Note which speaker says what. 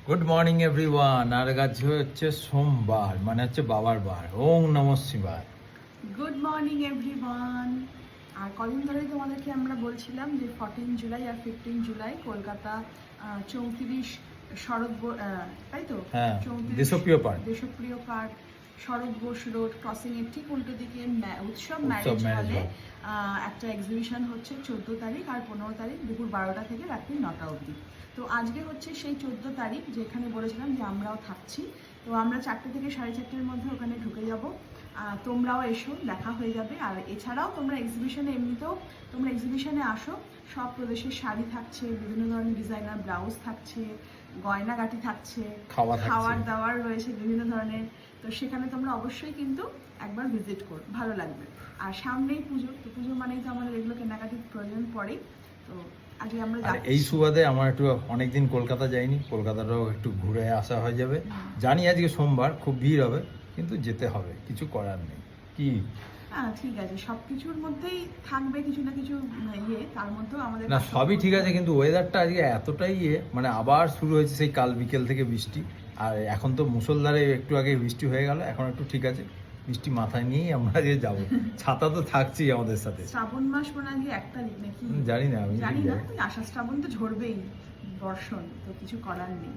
Speaker 1: Good morning everyone. আর আজকে হচ্ছে সোমবার, মানে হচ্ছে বাবার বার। ওং নমঃ শিবায়।
Speaker 2: Good morning everyone. আর কদিন ধরেই তোমাদেরকে আমরা বলছিলাম যে 14 জুলাই আর 15 জুলাই কলকাতা 34 তাই তো
Speaker 1: হ্যাঁ,
Speaker 2: 34
Speaker 1: দেশপ্রিয় পার্ক।
Speaker 2: দেশপ্রিয় পার্ক, শরৎ বোস রোড ক্রসিং এর ঠিক উল্টো দিকে উৎসব
Speaker 1: marriage
Speaker 2: ম্যারেজ হলে
Speaker 1: hall।
Speaker 2: একটা এক্সিবিশন হচ্ছে 14 তারিখ আর 15 তারিখ দুপুর 12টা থেকে রাত্রি 9টা অবধি। তো আজকে হচ্ছে সেই 14 তারিখ, যেখানে বলেছিলাম যে আমরাও থাকছি। তো আমরা 4টে থেকে 4:30-এর মধ্যে ওখানে ঢুকে যাব। তোমরাও এসো, দেখা হয়ে যাবে। আর এছাড়াও তোমরা এক্সিবিশনে আসো। সব প্রদেশের শাড়ি থাকছে, বিভিন্ন ধরনের ডিজাইনার ব্লাউজ থাকছে, গয়নাগাটি থাকছে, খাওয়ার দাওয়ার রয়েছে বিভিন্ন ধরনের। তো সেখানে তোমরা অবশ্যই কিন্তু একবার ভিজিট করো, ভালো লাগবে। আর সামনেই পুজো, তো পুজো মানেই তো আমাদের এগুলো কেনাকাটির প্রয়োজন পড়েই। তো আজকে আমরা
Speaker 1: এই সুবাদে আমার একটু অনেকদিন কলকাতা যাইনি, কলকাতাটাও একটু ঘুরে আসা হয়ে যাবে। জানি আজকে সোমবার খুব ভিড় হবে, কিন্তু যেতে হবে, কিছু করার নেই। কি
Speaker 2: হ্যাঁ ঠিক আছে, সবকিছুর মধ্যেই থাকবে কিছু না কিছু তার মধ্যেও আমাদের
Speaker 1: না, সবই ঠিক আছে, কিন্তু ওয়েদারটা আজকে এতটাই মানে আবার শুরু হয়েছে সেই কাল বিকেল থেকে বৃষ্টি। আর এখন তো মুষলধারে একটু আগে বৃষ্টি হয়ে গেল, এখন একটু ঠিক আছে। বৃষ্টি মাথায় নিয়েই আমরা আজকে যাবো। ছাতা তো থাকছেই আমাদের সাথে।
Speaker 2: শ্রাবণ মাস মানে আজকে 1 তারিখ নাকি
Speaker 1: জানি না, আমি
Speaker 2: জানি না, আষাঢ় শ্রাবণ তো ঝরবেই, বর্ষণ, তো কিছু করার নেই।